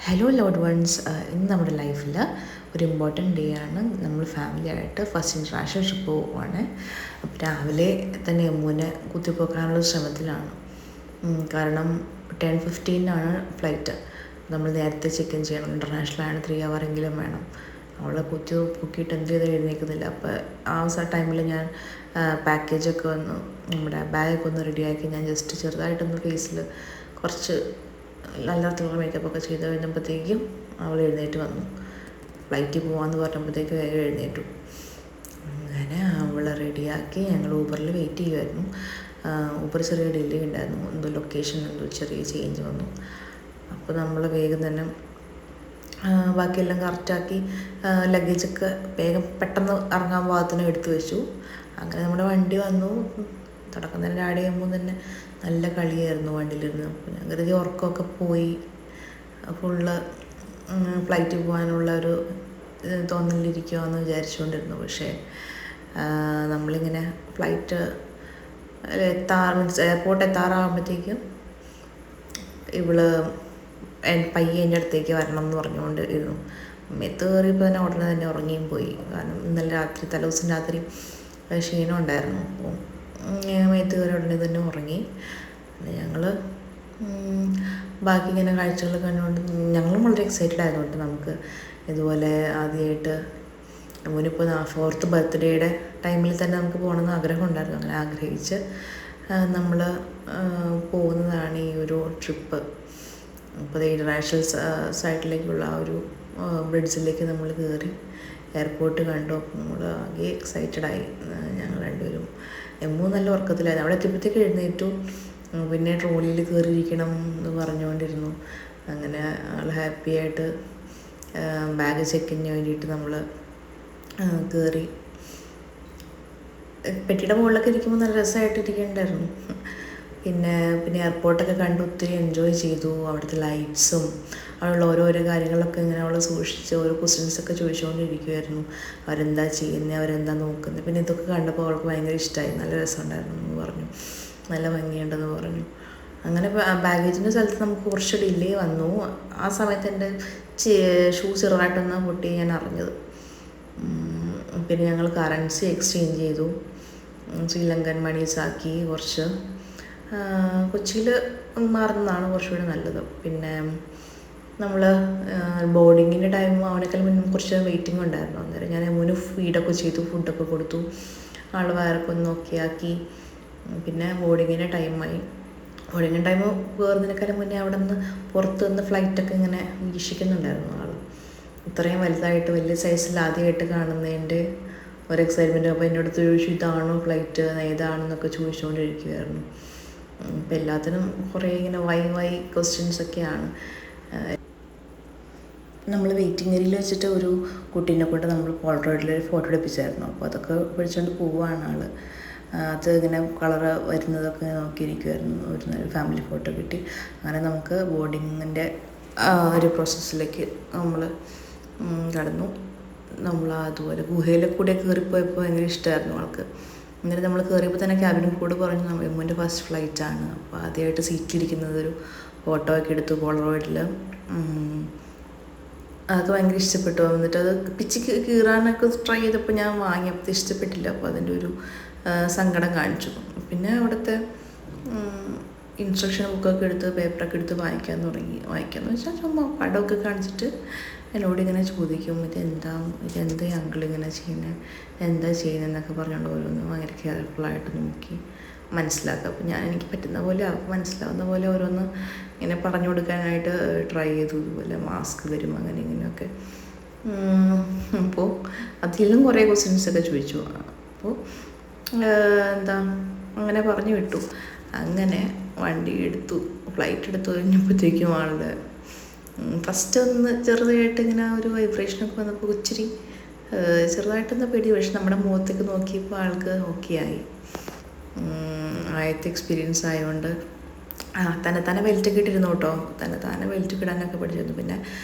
Hello load once, ഇന്ന് നമ്മുടെ ലൈഫിൽ ഒരു ഇമ്പോർട്ടൻ്റ് ഡേ ആണ്. നമ്മൾ ഫാമിലി ആയിട്ട് ഫസ്റ്റ് ഇൻ്റർനാഷണൽ ട്രിപ്പ് പോവുകയാണ്. അപ്പോൾ രാവിലെ തന്നെ യമ്മുവിനെ കുത്തിപ്പോക്കാനുള്ള ശ്രമത്തിലാണ്. കാരണം 10:15 ഫ്ലൈറ്റ്. നമ്മൾ നേരത്തെ ചെക്ക് ഇൻ ചെയ്യണം. ഇൻ്റർനാഷണലാണ്, 3 hour വേണം. അവളെ കുത്തി പൊക്കിയിട്ട് എന്ത് ചെയ്ത് എഴുന്നേൽക്കുന്നില്ല. അപ്പോൾ ആ ടൈമിൽ ഞാൻ പാക്കേജൊക്കെ വന്ന് നമ്മുടെ ബാഗൊക്കെ ഒന്ന് റെഡിയാക്കി ഞാൻ ജസ്റ്റ് ചെറുതായിട്ടൊന്ന് ഫേസിൽ കുറച്ച് അല്ലാത്തുള്ള മേക്കപ്പൊക്കെ ചെയ്ത് കഴിഞ്ഞപ്പോഴത്തേക്കും അവൾ എഴുന്നേറ്റ് വന്നു. ഫ്ലൈറ്റിൽ പോകാമെന്ന് പറഞ്ഞപ്പോഴത്തേക്ക് വേഗം എഴുന്നേറ്റു. അങ്ങനെ അവളെ റെഡിയാക്കി ഞങ്ങൾ ഊബറിൽ വെയിറ്റ് ചെയ്യുമായിരുന്നു. ഊബർ ചെറിയ ഡിലേ ഉണ്ടായിരുന്നു, എന്തോ ലൊക്കേഷൻ എന്തോ ചെറിയ ചേഞ്ച് വന്നു. അപ്പോൾ നമ്മൾ വേഗം തന്നെ ബാക്കിയെല്ലാം കറക്റ്റാക്കി ലഗേജൊക്കെ വേഗം പെട്ടെന്ന് ഇറങ്ങാൻ പാകത്തിന് എടുത്തു വെച്ചു. അങ്ങനെ നമ്മുടെ വണ്ടി വന്നു. തുടക്കം തന്നെ രാടി ചെയ്യുമ്പോൾ തന്നെ നല്ല കളിയായിരുന്നു വണ്ടിയിലിരുന്ന്. അപ്പോൾ ഞാൻ കരുതി ഉറക്കമൊക്കെ പോയി ഫുള്ള് ഫ്ലൈറ്റിൽ പോകാനുള്ള ഒരു തോന്നലിരിക്കുമെന്ന് വിചാരിച്ചുകൊണ്ടിരുന്നു. പക്ഷേ നമ്മളിങ്ങനെ ഫ്ലൈറ്റ് എയർപോർട്ട് എത്താറാകുമ്പോഴത്തേക്കും ഇവള് പയ്യെ എൻ്റെ അടുത്തേക്ക് വരണം എന്ന് പറഞ്ഞുകൊണ്ട് ഇരുന്നു. മെത്ത് കയറിയപ്പോൾ തന്നെ ഉടനെ തന്നെ ഉറങ്ങിയും പോയി. കാരണം ഇന്നലെ രാത്രി തലേദിവസം രാത്രി ക്ഷീണം ഉണ്ടായിരുന്നു. അപ്പോൾ മേത്ത് കയറി ഉടനെ തന്നെ ഉറങ്ങി. ഞങ്ങൾ ബാക്കി ഇങ്ങനെ കാഴ്ചകൾ കണ്ടുകൊണ്ട് ഞങ്ങളും വളരെ എക്സൈറ്റഡ് ആയതുകൊണ്ട് നമുക്ക് ഇതുപോലെ ആദ്യമായിട്ട് മുന്നിപ്പോൾ 4th ബർത്ത്ഡേയുടെ ടൈമിൽ തന്നെ നമുക്ക് പോകണമെന്ന് ആഗ്രഹം ഉണ്ടായിരുന്നു. അങ്ങനെ ആഗ്രഹിച്ച് നമ്മൾ പോകുന്നതാണ് ഈ ഒരു ട്രിപ്പ്. ഇപ്പോൾ ഇൻ്റർനാഷണൽ സൈറ്റിലേക്കുള്ള ആ ഒരു ബ്രിഡ്ജിലേക്ക് നമ്മൾ കയറി എയർപോർട്ട് കണ്ടു. നമ്മൾ ആകെ എക്സൈറ്റഡായി ഞങ്ങൾ രണ്ടുപേരും. എമ്മു നല്ല ഉറക്കത്തിലായിരുന്നു. അവിടെ എത്തിയപ്പോഴത്തേക്ക് എഴുന്നേറ്റു. പിന്നെ ട്രോളിയിൽ കയറിയിരിക്കണം എന്ന് പറഞ്ഞുകൊണ്ടിരുന്നു. അങ്ങനെ ആൾ ഹാപ്പി ആയിട്ട് ബാഗ് ചെക്കിന് വേണ്ടിയിട്ട് നമ്മൾ കയറി. പെട്ടിയുടെ മുകളിലൊക്കെ ഇരിക്കുമ്പോൾ നല്ല രസമായിട്ട് ഇരിക്കുന്നുണ്ടായിരുന്നു. പിന്നെ എയർപോർട്ടൊക്കെ കണ്ട് ഒത്തിരി എൻജോയ് ചെയ്തു. അവിടുത്തെ ലൈറ്റ്സും അവിടെയുള്ള ഓരോരോ കാര്യങ്ങളൊക്കെ ഇങ്ങനെ അവൾ സൂക്ഷിച്ച് ഓരോ ക്വസ്റ്റ്യൻസൊക്കെ ചോദിച്ചുകൊണ്ടിരിക്കുമായിരുന്നു. അവരെന്താ ചെയ്യുന്നത്, അവരെന്താ നോക്കുന്നത്. പിന്നെ ഇതൊക്കെ കണ്ടപ്പോൾ അവൾക്ക് ഭയങ്കര ഇഷ്ടമായി. നല്ല രസമുണ്ടായിരുന്നു എന്ന് പറഞ്ഞു, നല്ല ഭംഗിയുണ്ടെന്ന് പറഞ്ഞു. അങ്ങനെ ബാഗേജിൻ്റെ സ്ഥലത്ത് നമുക്ക് കുറച്ച് ഡിലേ വന്നു. ആ സമയത്ത് എൻ്റെ ഷൂ ചെറുതായിട്ടൊന്ന് പൊട്ടി ഞാൻ അറിഞ്ഞത്. പിന്നെ ഞങ്ങൾ കറൻസി എക്സ്ചേഞ്ച് ചെയ്തു. ശ്രീലങ്കൻ മണീസാക്കി. കുറച്ച് കൊച്ചിയിൽ മാറുന്നതാണ് കുറച്ചുകൂടി നല്ലത്. പിന്നെ നമ്മൾ ബോർഡിങ്ങിൻ്റെ ടൈം അവനേക്കാൾ മുന്നേ കുറച്ച് വെയിറ്റിംഗ് ഉണ്ടായിരുന്നു. അന്നേരം ഞാൻ മുന്നേ ഫീഡൊക്കെ ചെയ്തു, ഫുഡൊക്കെ കൊടുത്തു. ആൾ വയറൊക്കെ ഒന്ന് ഓക്കെ ആക്കി. പിന്നെ ബോർഡിങ്ങിൻ്റെ ടൈമായി. ബോർഡിങ്ങിൻ്റെ ടൈം കയറുന്നതിനേക്കാളും മുന്നേ അവിടെ നിന്ന് പുറത്ത് നിന്ന് ഫ്ലൈറ്റൊക്കെ ഇങ്ങനെ വീക്ഷിക്കുന്നുണ്ടായിരുന്നു ആൾ. ഇത്രയും വലുതായിട്ട് വലിയ സൈസിൽ ആദ്യമായിട്ട് കാണുന്നതിൻ്റെ ഒരു എക്സൈറ്റ്മെൻറ്റ്. അപ്പോൾ എൻ്റെ അടുത്ത് ചോദിച്ചു, ഇതാണോ ഫ്ലൈറ്റ്, ഏതാണെന്നൊക്കെ ചോദിച്ചുകൊണ്ടിരിക്കുകയായിരുന്നു. അപ്പോൾ എല്ലാത്തിനും കുറേ ഇങ്ങനെ വൈ ക്വസ്റ്റ്യൻസൊക്കെയാണ്. നമ്മൾ വെയിറ്റിംഗ് ഏരിയയിൽ വെച്ചിട്ട് ഒരു കുട്ടീനെ കൊണ്ട് നമ്മൾ പോളറോയിഡിൽ ഫോട്ടോ എടുപ്പിച്ചായിരുന്നു. അപ്പോൾ അതൊക്കെ പിടിച്ചുകൊണ്ട് പോവുകയാണ് ആൾ. അത് ഇങ്ങനെ കളറ് വരുന്നതൊക്കെ നോക്കിയിരിക്കുമായിരുന്നു. ഒരു ഫാമിലി ഫോട്ടോ കിട്ടി. അങ്ങനെ നമുക്ക് ബോർഡിങ്ങിൻ്റെ ഒരു പ്രോസസ്സിലേക്ക് നമ്മൾ കടന്നു. നമ്മൾ അതുപോലെ ഗുഹയിലെ കൂടെ കയറിപ്പോയപ്പോൾ ഭയങ്കര ഇഷ്ടമായിരുന്നു ആൾക്ക്. അങ്ങനെ നമ്മൾ കയറിയപ്പോൾ തന്നെ ക്യാബിനും കൂടെ പറഞ്ഞു എമ്മുവിൻ്റെ ഫസ്റ്റ് ഫ്ലൈറ്റാണ്. അപ്പോൾ ആദ്യമായിട്ട് സീറ്റിലിരിക്കുന്നത് ഒരു ഫോട്ടോ ഒക്കെ എടുത്തു പോളറോയിഡിൽ. അതൊക്കെ ഭയങ്കര ഇഷ്ടപ്പെട്ടു. എന്നിട്ട് അത് പിച്ച് കീറാനൊക്കെ ട്രൈ ചെയ്തപ്പോൾ ഞാൻ വാങ്ങിയപ്പോൾ ഇഷ്ടപ്പെട്ടില്ല. അപ്പോൾ അതിൻ്റെ ഒരു സങ്കടം കാണിച്ചു. പിന്നെ അവിടുത്തെ ഇൻസ്ട്രക്ഷൻ ബുക്കൊക്കെ എടുത്ത് പേപ്പറൊക്കെ എടുത്ത് വായിക്കാമെന്ന് വെച്ചാൽ ചുമ്മാ പടമൊക്കെ കാണിച്ചിട്ട് എന്നോട് ഇങ്ങനെ ചോദിക്കും, ഇതെന്താ അങ്കിൾ ഇങ്ങനെ ചെയ്യുന്നത്, എന്താ ചെയ്യുന്നതെന്നൊക്കെ പറഞ്ഞുകൊണ്ട് ഓരോന്നും ഭയങ്കര കെയർഫുള്ളായിട്ട് നോക്കി മനസ്സിലാക്കുക. അപ്പോൾ ഞാൻ എനിക്ക് പറ്റുന്ന പോലെ അവർക്ക് മനസ്സിലാവുന്ന പോലെ ഓരോന്ന് ഇങ്ങനെ പറഞ്ഞു കൊടുക്കാനായിട്ട് ട്രൈ ചെയ്തു. ഇതുപോലെ മാസ്ക് തരും അങ്ങനെ ഇങ്ങനെയൊക്കെ. അപ്പോൾ അതിലും കുറേ ക്വസ്റ്റ്യൻസൊക്കെ ചോദിച്ചു. അപ്പോൾ അങ്ങനെ പറഞ്ഞു വിട്ടു. അങ്ങനെ വണ്ടി എടുത്തു, ഫ്ലൈറ്റ് എടുത്തു കഴിഞ്ഞപ്പോഴത്തേക്കും ആളുടെ ഫസ്റ്റ് ഒന്ന് ചെറുതായിട്ട് ഇങ്ങനെ ഒരു വൈബ്രേഷനൊക്കെ വന്നപ്പോൾ ഇച്ചിരി ചെറുതായിട്ടൊന്ന് പേടി. പക്ഷെ നമ്മുടെ മുഖത്തേക്ക് നോക്കിയപ്പോൾ ആൾക്ക് ഓക്കെ ആയി. ആദ്യത്തെ എക്സ്പീരിയൻസ് ആയതുകൊണ്ട് തന്നെ ബെൽറ്റൊക്കെ ഇട്ടിരുന്നു കേട്ടോ. തന്നെ ബെൽറ്റ് ഇടാനൊക്കെ പഠിച്ചിരുന്നു. പിന്നെ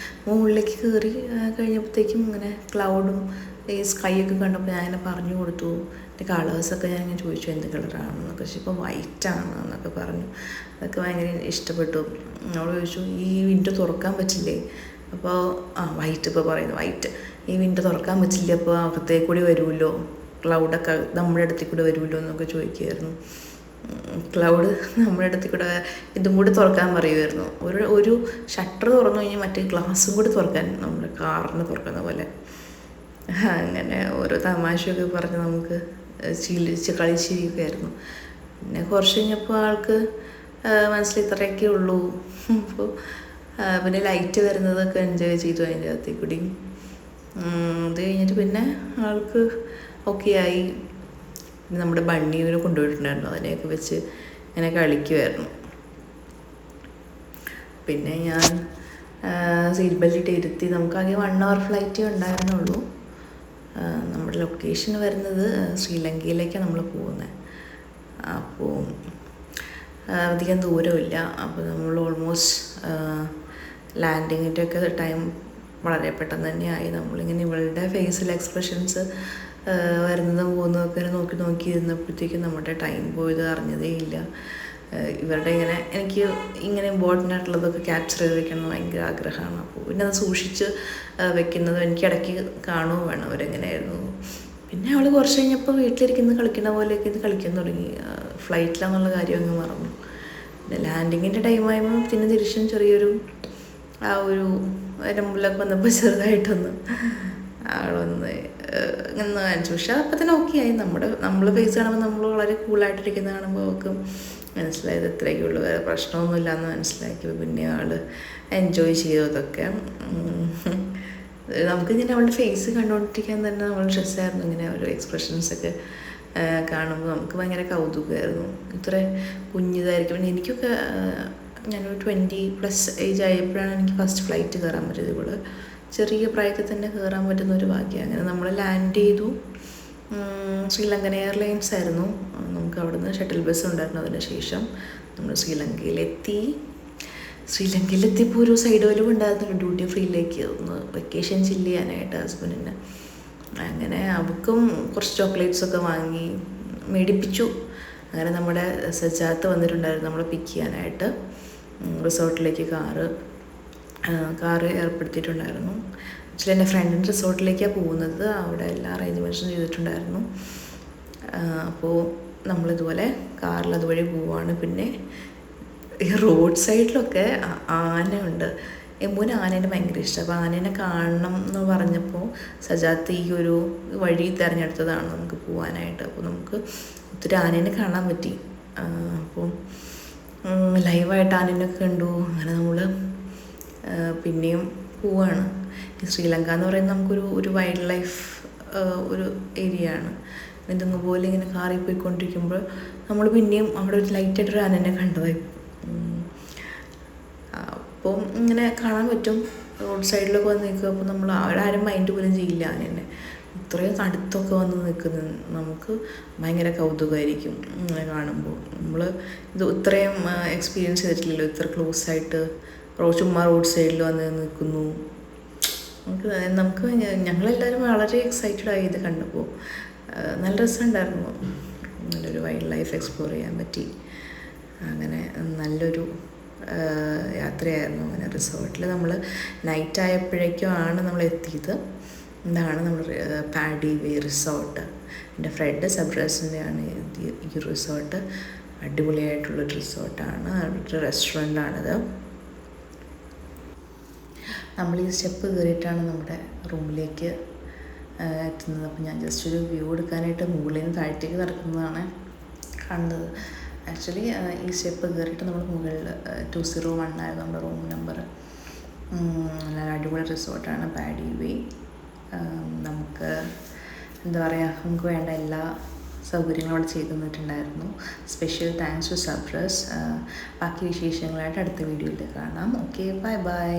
മുകളിലേക്ക് കയറി കഴിഞ്ഞപ്പോഴത്തേക്കും ഇങ്ങനെ ക്ലൗഡും ഈ സ്കൈയൊക്കെ കണ്ടപ്പോൾ ഞാൻ ഇങ്ങനെ പറഞ്ഞു കൊടുത്തു. എൻ്റെ കളേഴ്സൊക്കെ ഞാൻ ഇങ്ങനെ ചോദിച്ചു എന്ത് കളറാണെന്നൊക്കെ. പക്ഷേ ഇപ്പോൾ വൈറ്റാണ് എന്നൊക്കെ പറഞ്ഞു. അതൊക്കെ ഭയങ്കര ഇഷ്ടപ്പെട്ടു. അവൾ ചോദിച്ചു ഈ വിൻഡോ തുറക്കാൻ പറ്റില്ലേ? അപ്പോൾ വൈറ്റ്, ഇപ്പോൾ പറയുന്നു വൈറ്റ്, ഈ വിൻഡോ തുറക്കാൻ പറ്റില്ല, അപ്പോൾ അകത്തേക്ക് കൂടി വരുമല്ലോ, ക്ലൗഡൊക്കെ നമ്മുടെ അടുത്തേക്ക് കൂടെ വരുമല്ലോ എന്നൊക്കെ ചോദിക്കുമായിരുന്നു. ക്ലൗഡ് നമ്മുടെ അടുത്ത് കൂടെ ഇതും കൂടി തുറക്കാൻ പറയുമായിരുന്നു. ഒരു ഷട്ടർ തുറന്നു കഴിഞ്ഞാൽ മറ്റേ ഗ്ലാസും കൂടി തുറക്കാൻ, നമ്മുടെ കാറിന് തുറക്കുന്ന പോലെ. അങ്ങനെ ഓരോ തമാശയൊക്കെ പറഞ്ഞ് നമുക്ക് കളിച്ചിരിക്കുകയായിരുന്നു. പിന്നെ കുറച്ച് കഴിഞ്ഞപ്പോൾ ആൾക്ക് മനസ്സിൽ ഇത്രയൊക്കെ ഉള്ളൂ. അപ്പോൾ പിന്നെ ലൈറ്റ് വരുന്നതൊക്കെ എൻജോയ് ചെയ്തു അതിൻ്റെ അകത്തേക്ക് കൂടി. അത് കഴിഞ്ഞിട്ട് പിന്നെ ആൾക്ക് ഓക്കെ ആയി. നമ്മുടെ ബണ്ണിയെ കൊണ്ടുപോയിട്ടുണ്ടായിരുന്നു, അതിനെയൊക്കെ വെച്ച് ഇങ്ങനെ കളിക്കുമായിരുന്നു. പിന്നെ ഞാൻ സീറ്റ് ബെൽറ്റ് ഇരുത്തി. നമുക്കാകെ 1 hour ഫ്ലൈറ്റേ ഉണ്ടായിരുന്നുള്ളൂ. നമ്മുടെ ലൊക്കേഷൻ വരുന്നത് ശ്രീലങ്കയിലേക്കാണ് നമ്മൾ പോകുന്നത്. അപ്പോൾ അധികം ദൂരമില്ല. അപ്പോൾ നമ്മൾ ഓൾമോസ്റ്റ് ലാൻഡിങ്ങിൻ്റെ ഒക്കെ ടൈം വളരെ പെട്ടെന്ന് തന്നെയായി. നമ്മളിങ്ങനെ ഇവളുടെ ഫേസിൽ എക്സ്പ്രഷൻസ് വരുന്നതും പോകുന്നതൊക്കെ നോക്കി ഇരുന്നപ്പോഴത്തേക്കും നമ്മുടെ ടൈം പോയത് അറിഞ്ഞതേ ഇല്ല. ഇവരുടെ എനിക്ക് ഇങ്ങനെ ഇമ്പോർട്ടൻ്റ് ആയിട്ടുള്ളതൊക്കെ ക്യാപ്ചർ ചെയ്ത് വെക്കണം ഭയങ്കര ആഗ്രഹമാണ്. അപ്പോൾ പിന്നെ അത് സൂക്ഷിച്ച് വെക്കുന്നതും എനിക്ക് ഇടയ്ക്ക് കാണുകയും വേണം അവരെങ്ങനെയായിരുന്നു. പിന്നെ അവൾ കുറച്ച് കഴിഞ്ഞപ്പോൾ വീട്ടിലിരിക്കുന്ന കളിക്കുന്ന പോലെയൊക്കെ ഇത് കളിക്കാൻ തുടങ്ങി. ഫ്ലൈറ്റിലാണെന്നുള്ള കാര്യം അങ്ങ് മറന്നു. പിന്നെ ലാൻഡിങ്ങിൻ്റെ ടൈമായപ്പോൾ പിന്നെ തിരിച്ചും ചെറിയൊരു ഒരു മുമ്പിലൊക്കെ വന്നപ്പോൾ ചെറുതായിട്ടൊന്ന് ആളൊന്ന് ഇങ്ങനെ കാണിച്ചു. പക്ഷെ അപ്പം തന്നെ ഓക്കെ ആയി. നമ്മൾ ഫേസ് കാണുമ്പോൾ നമ്മൾ വളരെ കൂളായിട്ടിരിക്കുന്ന കാണുമ്പോൾ അവൾക്ക് മനസ്സിലായത് ഇത്രയൊക്കെയുള്ളൂ, വേറെ പ്രശ്നമൊന്നുമില്ല എന്ന് മനസ്സിലാക്കി. പിന്നെ ആൾ എൻജോയ് ചെയ്തു അതൊക്കെ. നമുക്കിങ്ങനെ അവളുടെ ഫേസ് കണ്ടുകൊണ്ടിരിക്കാൻ തന്നെ നമ്മൾ സ്ട്രെസ്സായിരുന്നു. ഇങ്ങനെ ഓരോ എക്സ്പ്രഷൻസൊക്കെ കാണുമ്പോൾ നമുക്ക് ഭയങ്കര കൗതുകമായിരുന്നു. ഇത്ര കുഞ്ഞിതായിരിക്കും. പിന്നെ എനിക്കൊക്കെ ഞാനൊരു 20+ ഏജ് ആയപ്പോഴാണ് എനിക്ക് ഫസ്റ്റ് ഫ്ലൈറ്റ് കയറാൻ പറ്റിയത്. ഇവിടെ ചെറിയ പ്രായത്തിൽ തന്നെ കയറാൻ പറ്റുന്ന ഒരു ഭാഗ്യം. അങ്ങനെ നമ്മൾ ലാൻഡ് ചെയ്തു. ശ്രീലങ്കൻ എയർലൈൻസ് ആയിരുന്നു. നമുക്ക് അവിടെ നിന്ന് ഷട്ടിൽ ബസ് ഉണ്ടായിരുന്നു. അതിന് ശേഷം നമ്മൾ ശ്രീലങ്കയിലെത്തിയപ്പോൾ ഒരു സൈഡ് വല്ലതും ഉണ്ടായിരുന്നല്ലോ ഡ്യൂട്ടി ഫ്രീയിലേക്ക് ഒന്ന് വെക്കേഷൻ ചില്ല് ചെയ്യാനായിട്ട് ഹസ്ബൻഡിന്. അങ്ങനെ അവൾക്കും കുറച്ച് ചോക്ലേറ്റ്സൊക്കെ വാങ്ങി മേടിപ്പിച്ചു. അങ്ങനെ നമ്മുടെ സജാത്ത് വന്നിട്ടുണ്ടായിരുന്നു നമ്മളെ പിക്ക് ചെയ്യാനായിട്ട്. റിസോർട്ടിലേക്ക് കാറ് ഏർപ്പെടുത്തിയിട്ടുണ്ടായിരുന്നു. ആക്ച്വലി എൻ്റെ ഫ്രണ്ടിൻ്റെ റിസോർട്ടിലേക്കാണ് പോകുന്നത്. അവിടെ എല്ലാ അറേഞ്ച്മെൻറ്റ്സും ചെയ്തിട്ടുണ്ടായിരുന്നു. അപ്പോൾ നമ്മളിതുപോലെ കാറിൽ അതുവഴി പോവുകയാണ്. പിന്നെ ഈ റോഡ് സൈഡിലൊക്കെ ആനയുണ്ട്. എമ്മൂന് ആനേനെ ഭയങ്കര ഇഷ്ടം. അപ്പോൾ ആനേനെ കാണണം എന്ന് പറഞ്ഞപ്പോൾ സജാത്ത് ഈ ഒരു വഴി തിരഞ്ഞെടുത്തതാണ് നമുക്ക് പോകാനായിട്ട്. അപ്പോൾ നമുക്ക് ഒത്തിരി ആനേനെ കാണാൻ പറ്റി. അപ്പോൾ ലൈവായിട്ട് ആനേനൊക്കെ കണ്ടു. അങ്ങനെ നമ്മൾ പിന്നെയും പോവാണ്. ഈ ശ്രീലങ്ക എന്ന് പറയുന്നത് നമുക്കൊരു വൈൽഡ് ലൈഫ് ഒരു ഏരിയ ആണ്. ഇതുപോലെ ഇങ്ങനെ കാറിൽ പോയിക്കൊണ്ടിരിക്കുമ്പോൾ നമ്മൾ പിന്നെയും അവിടെ ഒരു ലൈറ്റായിട്ടൊരു ആനേനെ കണ്ടതായി. അപ്പം ഇങ്ങനെ കാണാൻ പറ്റും. റോഡ് സൈഡിലൊക്കെ വന്ന് നിൽക്കുക. അപ്പോൾ നമ്മൾ ആരും മൈൻഡ് പോലും ചെയ്യില്ല ആനേനെ. ഇത്രയും അടുത്തൊക്കെ വന്ന് നിൽക്കുന്നത് നമുക്ക് ഭയങ്കര കൗതുകമായിരിക്കും ഇങ്ങനെ കാണുമ്പോൾ. നമ്മൾ ഇത് ഇത്രയും എക്സ്പീരിയൻസ് ചെയ്തിട്ടില്ലല്ലോ, ഇത്ര ക്ലോസ് ആയിട്ട് ചുമ്മാ റോഡ് സൈഡിൽ വന്ന് നിൽക്കുന്നു. നമുക്ക് ഞങ്ങളെല്ലാവരും വളരെ എക്സൈറ്റഡായി ഇത് കണ്ടപ്പോൾ. നല്ല രസമുണ്ടായിരുന്നു. നല്ലൊരു വൈൽഡ് ലൈഫ് എക്സ്പ്ലോർ ചെയ്യാൻ പറ്റി. അങ്ങനെ നല്ലൊരു യാത്രയായിരുന്നു. അങ്ങനെ റിസോർട്ടിൽ നമ്മൾ നൈറ്റ് ആയപ്പോഴേക്കുമാണ് നമ്മൾ എത്തിയത്. ഇതാണ് നമ്മൾ പാഡി വേ റിസോർട്ട്. എൻ്റെ ഫ്രണ്ട് സബ്രസിൻ്റെയാണ് ഈ റിസോർട്ട്. അടിപൊളിയായിട്ടുള്ളൊരു റിസോർട്ടാണ്. ഒരു റെസ്റ്റോറൻ്റാണിത്. നമ്മൾ ഈ സ്റ്റെപ്പ് കയറിയിട്ടാണ് നമ്മുടെ റൂമിലേക്ക് എത്തുന്നത്. അപ്പോൾ ഞാൻ ജസ്റ്റ് ഒരു വ്യൂ എടുക്കാനായിട്ട് മുകളിൽ നിന്ന് താഴത്തേക്ക് നടക്കുന്നതാണ് കണ്ടത്. ആക്ച്വലി ഈ സ്റ്റെപ്പ് കയറിയിട്ട് നമ്മൾ മുകളിൽ 201 ആയിരുന്നു നമ്മുടെ റൂം നമ്പർ. നല്ല അടിപൊളി റിസോർട്ടാണ് പാഡി വേ. നമുക്ക് എന്താ പറയുക, നമുക്ക് വേണ്ട എല്ലാ സൗകര്യങ്ങളും അവിടെ ചെയ്തു തന്നിട്ടുണ്ടായിരുന്നു. സ്പെഷ്യൽ താങ്ക്സ് ടു സബ്രസ്. ബാക്കി വിശേഷങ്ങളായിട്ട് അടുത്ത വീഡിയോയിൽ കാണാം. Okay, by.